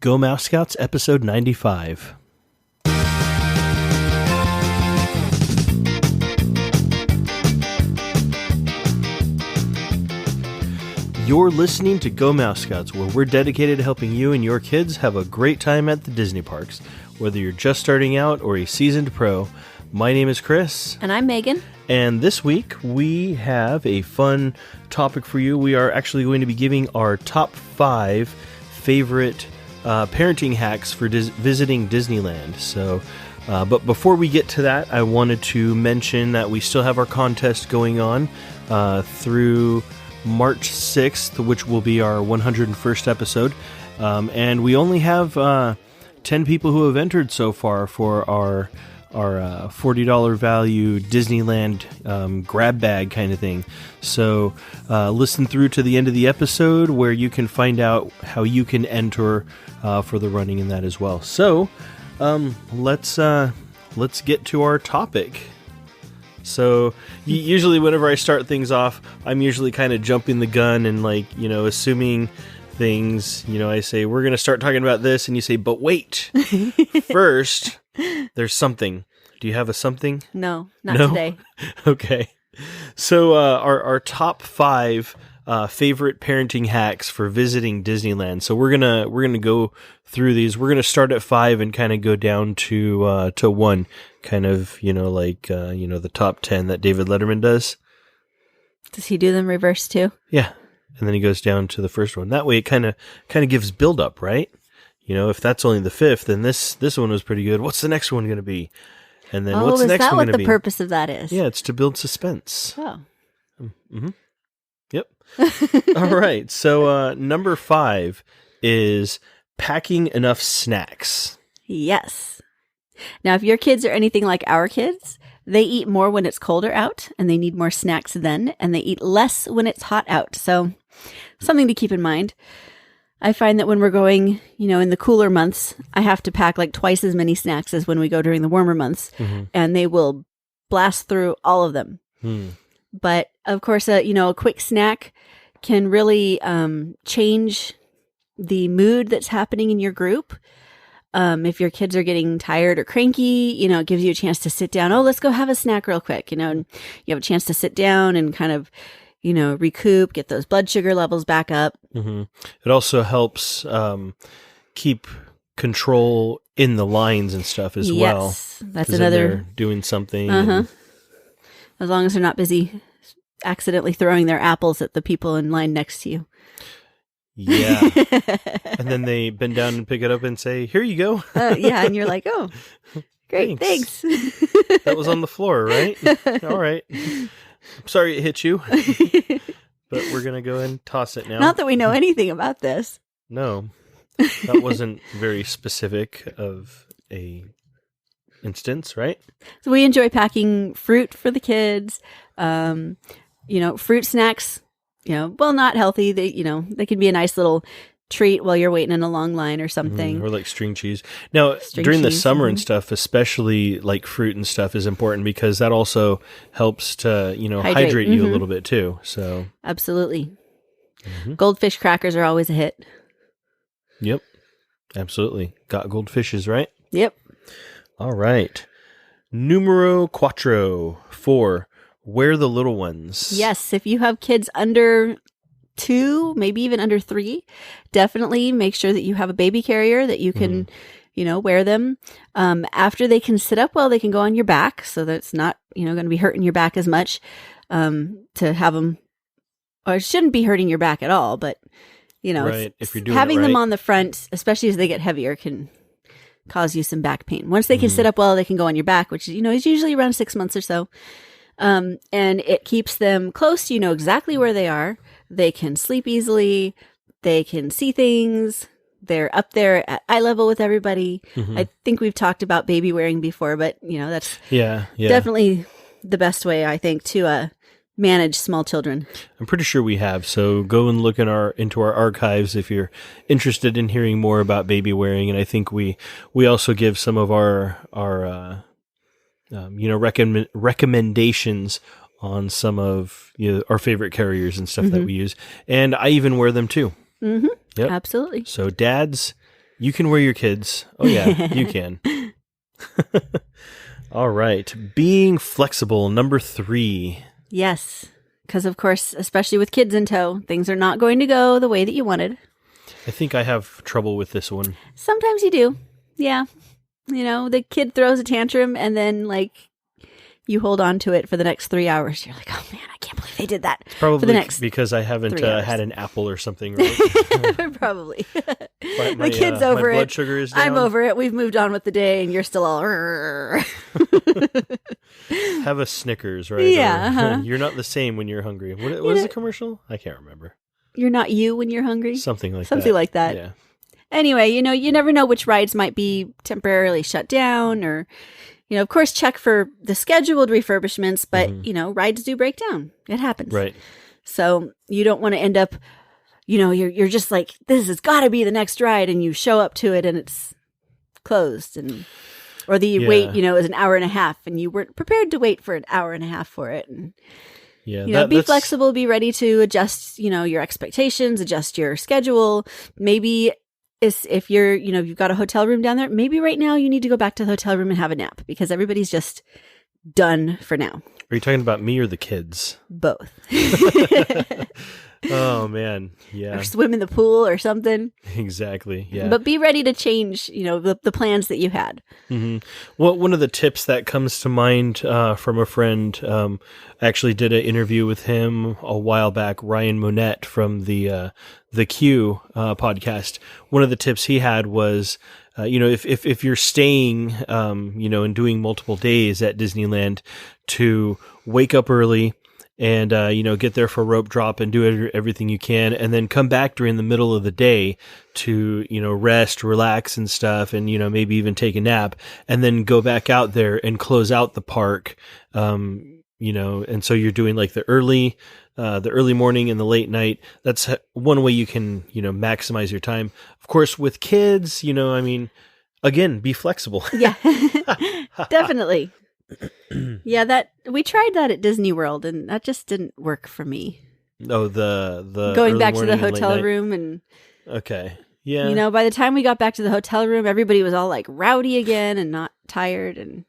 Go Mouse Scouts, episode 95. You're listening to Go Mouse Scouts, where we're dedicated to helping you and your kids have a great time at the Disney parks. Whether you're just starting out or a seasoned pro, my name is Kris. And I'm Megan. And this week, we have a fun topic for you. We are actually going to be giving our top 5 favorite parenting hacks for visiting Disneyland. So, but before we get to that, I wanted to mention that we still have our contest going on through March 6th, which will be our 101st episode. And we only have 10 people who have entered so far for our $40 value Disneyland grab bag kind of thing. So listen through to the end of the episode where you can find out how you can enter for the running in that as well. So let's get to our topic. So usually whenever I start things off, I'm usually kind of jumping the gun and assuming things. I say, we're going to start talking about this, and you say, but wait, first, there's something. Do you have a something? No, not today. Okay. So our top 5 favorite parenting hacks for visiting Disneyland. So we're gonna go through these. We're gonna start at 5 and kind of go down to 1, kind of the top 10 that David Letterman does. Does he do them reverse too? Yeah, and then he goes down to the first one. That way, it kind of gives build up, right? If that's only the 5th, then this one was pretty good. What's the next one going to be? And then what's the next one going to be? Is that what the purpose of that is? Yeah, it's to build suspense. Oh. Mm-hmm. Yep. All right. So number 5 is packing enough snacks. Yes. Now, if your kids are anything like our kids, they eat more when it's colder out, and they need more snacks then, and they eat less when it's hot out. So something to keep in mind. I find that when we're going, in the cooler months, I have to pack like twice as many snacks as when we go during the warmer months, and they will blast through all of them. But of course, a quick snack can really change the mood that's happening in your group. If your kids are getting tired or cranky, it gives you a chance to sit down. Oh, let's go have a snack real quick. And you have a chance to sit down and kind of recoup, get those blood sugar levels back up. Mm-hmm. It also helps keep control in the lines and stuff as well. Yes, that's another. They're doing something. As long as they're not busy accidentally throwing their apples at the people in line next to you. Yeah. And then they bend down and pick it up and say, here you go. Yeah, and you're like, oh, great, thanks. That was on the floor, right? All right. I'm sorry it hit you, but we're going to go ahead and toss it now. Not that we know anything about this. No, that wasn't very specific of a instance, right? So we enjoy packing fruit for the kids, fruit snacks, not healthy. They can be a nice little treat while you're waiting in a long line or something. Or like string cheese. Now, during the summer and stuff, especially like fruit and stuff is important because that also helps to, hydrate you a little bit too. So absolutely. Goldfish crackers are always a hit. Yep. Absolutely. Got goldfishes, right? Yep. All right. Numero 4, wear the little ones. Yes. If you have kids under 2, maybe even under 3, definitely make sure that you have a baby carrier that you can, wear them. After they can sit up well, they can go on your back so that it's not, going to be hurting your back as much to have them, or it shouldn't be hurting your back at all, but, right. If you're doing having it right. them on the front, especially as they get heavier, can cause you some back pain. Once they can sit up well, they can go on your back, which, is usually around 6 months or so. And it keeps them close. You know exactly where they are. They can sleep easily. They can see things. They're up there at eye level with everybody. I think we've talked about baby wearing before, but that's definitely the best way, I think, to manage small children. I'm pretty sure we have. So go and look into our archives if you're interested in hearing more about baby wearing. And I think we also give some of our recommendations on some of our favorite carriers and stuff that we use. And I even wear them too. Yep. Absolutely. So dads, You can wear your kids. Oh, yeah, you can. All right. Being flexible, number 3. Yes. Because, of course, especially with kids in tow, things are not going to go the way that you wanted. I think I have trouble with this one. Sometimes you do. Yeah. You know, the kid throws a tantrum and then, like, you hold on to it for the next 3 hours. You're like, oh, man, I can't believe they did that. It's probably for the next because I haven't had an apple or something, right? Probably. My kid's over my it. blood sugar is down. I'm over it. We've moved on with the day, and you're still all... Have a Snickers, right? Yeah. You're not the same when you're hungry. What was the commercial? I can't remember. You're not you when you're hungry? Something like that. Yeah. Anyway, you know, you never know which rides might be temporarily shut down or... You know, of course, check for the scheduled refurbishments, but, you know, rides do break down. It happens. Right. So you don't want to end up, you know, you're just like, this has got to be the next ride. And you show up to it and it's closed. Or the wait, you know, is an hour and a half and you weren't prepared to wait for an hour and a half for it. And, you know, be flexible, be ready to adjust, you know, your expectations, adjust your schedule. Maybe if you're, you know, you've got a hotel room down there, maybe right now you need to go back to the hotel room and have a nap because everybody's just done for now. Are you talking about me or the kids? Both. Oh, man. Yeah. Or swim in the pool or something. Exactly. Yeah. But be ready to change, you know, the plans that you had. Mm-hmm. Well, one of the tips that comes to mind from a friend, I actually did an interview with him a while back, Ryan Monette from the Q podcast. One of the tips he had was, you know, if you're staying, you know, and doing multiple days at Disneyland, to wake up early and, you know, get there for rope drop and do everything you can, and then come back during the middle of the day to, you know, rest, relax and stuff, and, you know, maybe even take a nap, and then go back out there and close out the park, you know, and so you're doing like the early morning and the late night. That's one way you can, you know, maximize your time. Of course, with kids, you know, I mean, again, be flexible. Yeah, definitely. Yeah, that we tried that at Disney World, and that just didn't work for me. Oh, the going back to the hotel room and okay, yeah. You know, by the time we got back to the hotel room, everybody was all like rowdy again and not tired, and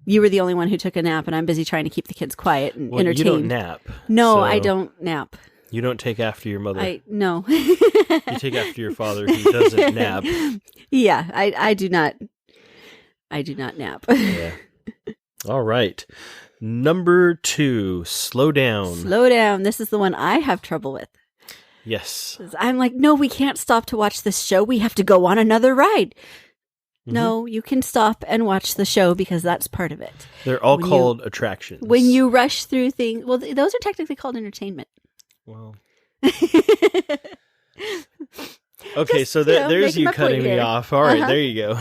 you were the only one who took a nap, and I'm busy trying to keep the kids quiet and entertained. You don't nap. No, so I don't nap. You don't take after your mother. No. You take after your father who doesn't nap. Yeah, I do not. I do not nap. Yeah. All right. Number 2, slow down. Slow down. This is the one I have trouble with. Yes. I'm like, no, we can't stop to watch this show. We have to go on another ride. No, you can stop and watch the show because that's part of it. They're all called attractions. When you rush through things, well, those are technically called entertainment. Well. Okay, so there's you cutting me off. All right, there you go.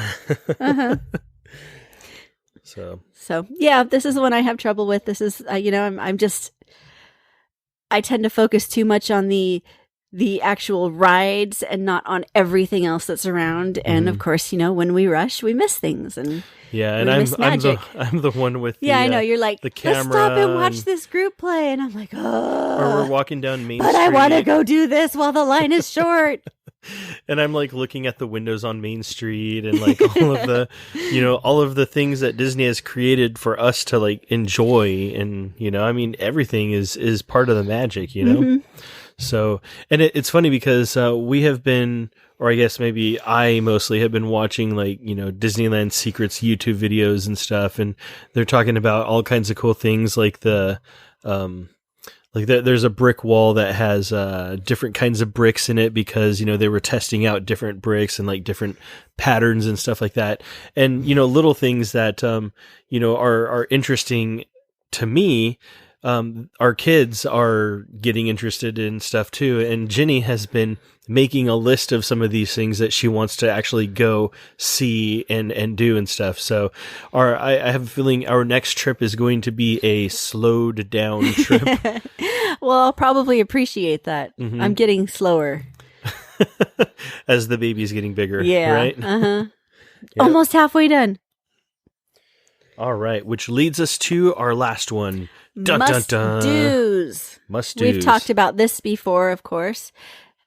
So yeah, this is the one I have trouble with. This is, you know, I tend to focus too much on the actual rides and not on everything else that's around. And of course, you know, when we rush, we miss things. And yeah, and I'm the one with I know, you're like, the camera. Let's stop and watch this group play. And I'm like, oh. Or we're walking down Main Street. But I want to go do this while the line is short. And I'm like looking at the windows on Main Street and like all of the, you know, all of the things that Disney has created for us to like enjoy. And, you know, I mean, everything is part of the magic, you know? So, and it's funny because we have been, or I guess maybe I mostly have been watching like, you know, Disneyland Secrets YouTube videos and stuff. And they're talking about all kinds of cool things like there's a brick wall that has different kinds of bricks in it because, you know, they were testing out different bricks and like different patterns and stuff like that. And, you know, little things that, you know, are interesting to me. Our kids are getting interested in stuff too. And Jenny has been making a list of some of these things that she wants to actually go see and do and stuff. So I have a feeling our next trip is going to be a slowed down trip. Well, I'll probably appreciate that. I'm getting slower. As the baby's getting bigger. Yeah. Right? Yep. Almost halfway done. All right. Which leads us to our last one. Dun, Must dun, dun. do's. Must do's. We've talked about this before, of course.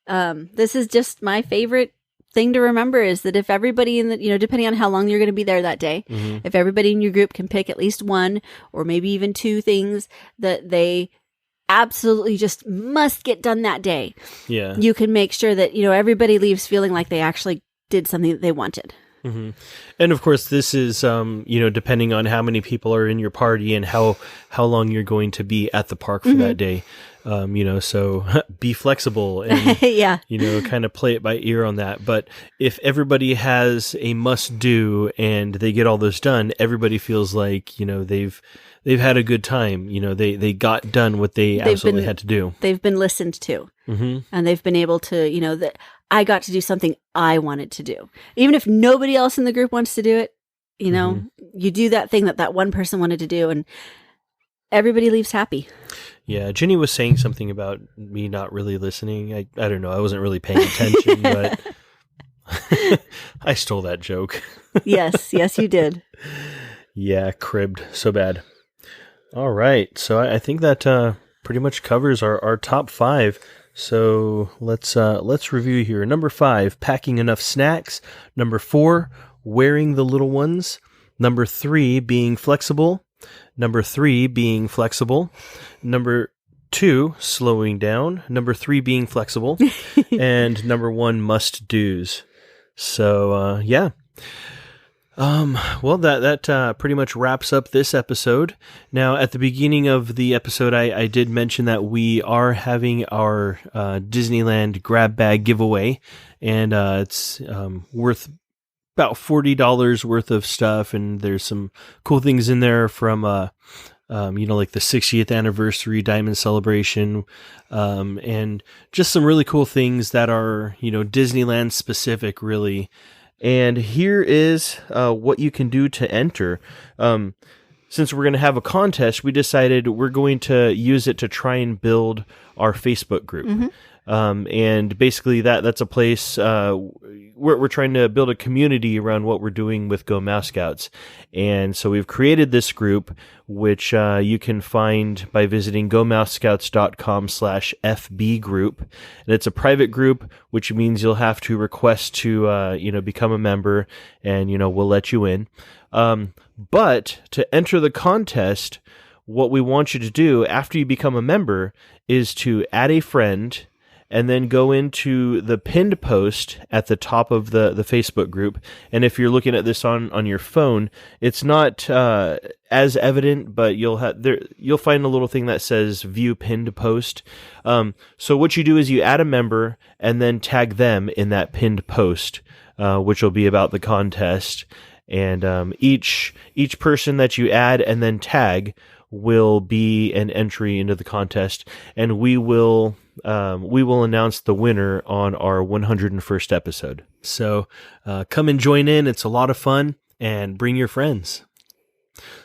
This is just my favorite thing to remember is that if everybody in the, depending on how long you're going to be there that day, if everybody in your group can pick at least one or maybe even two things that they absolutely just must get done that day, you can make sure that, everybody leaves feeling like they actually did something that they wanted. And of course, this is, depending on how many people are in your party and how long you're going to be at the park for that day. So be flexible and, kind of play it by ear on that. But if everybody has a must do and they get all this done, everybody feels like, they've had a good time. They got done what they absolutely had to do. They've been listened to, and they've been able to, that I got to do something I wanted to do. Even if nobody else in the group wants to do it, you do that thing that one person wanted to do, and everybody leaves happy. Yeah, Jenny was saying something about me not really listening. I don't know. I wasn't really paying attention, but I stole that joke. Yes, you did. Yeah, cribbed so bad. All right, so I think that pretty much covers our top 5. So let's review here. Number 5, packing enough snacks. Number 4, wearing the little ones. Number 3, being flexible. Number 3, being flexible. Number 2, slowing down. Number 3, being flexible. And number 1, must do's. So yeah. Well, that pretty much wraps up this episode. Now, at the beginning of the episode, I did mention that we are having our Disneyland grab bag giveaway, and it's worth about $40 worth of stuff, and there's some cool things in there from like the 60th anniversary diamond celebration, and just some really cool things that are Disneyland specific, really. And here is what you can do to enter. Since we're going to have a contest, we decided we're going to use it to try and build our Facebook group. And basically that's a place we're trying to build a community around what we're doing with Go Mouse Scouts. And so we've created this group, which you can find by visiting gomousescouts.com/FB group. And it's a private group, which means you'll have to request to, become a member, and, we'll let you in. But to enter the contest, what we want you to do after you become a member is to add a friend and then go into the pinned post at the top of the Facebook group. And if you're looking at this on your phone, it's not as evident, but you'll find a little thing that says view pinned post. So what you do is you add a member and then tag them in that pinned post, which will be about the contest. And each person that you add and then tag will be an entry into the contest, and we will announce the winner on our 101st episode. So come and join in. It's a lot of fun, and bring your friends.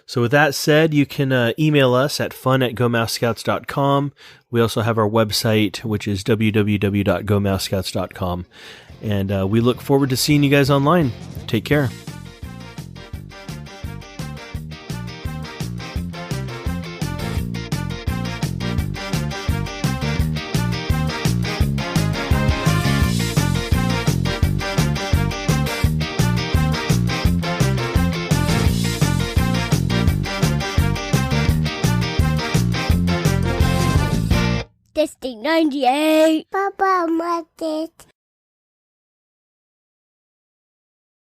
So with that said, you can email us at fun@gomousescouts.com. We also have our website, which is www.gomousescouts.com. And we look forward to seeing you guys online. Take care. Disney 98. Papa,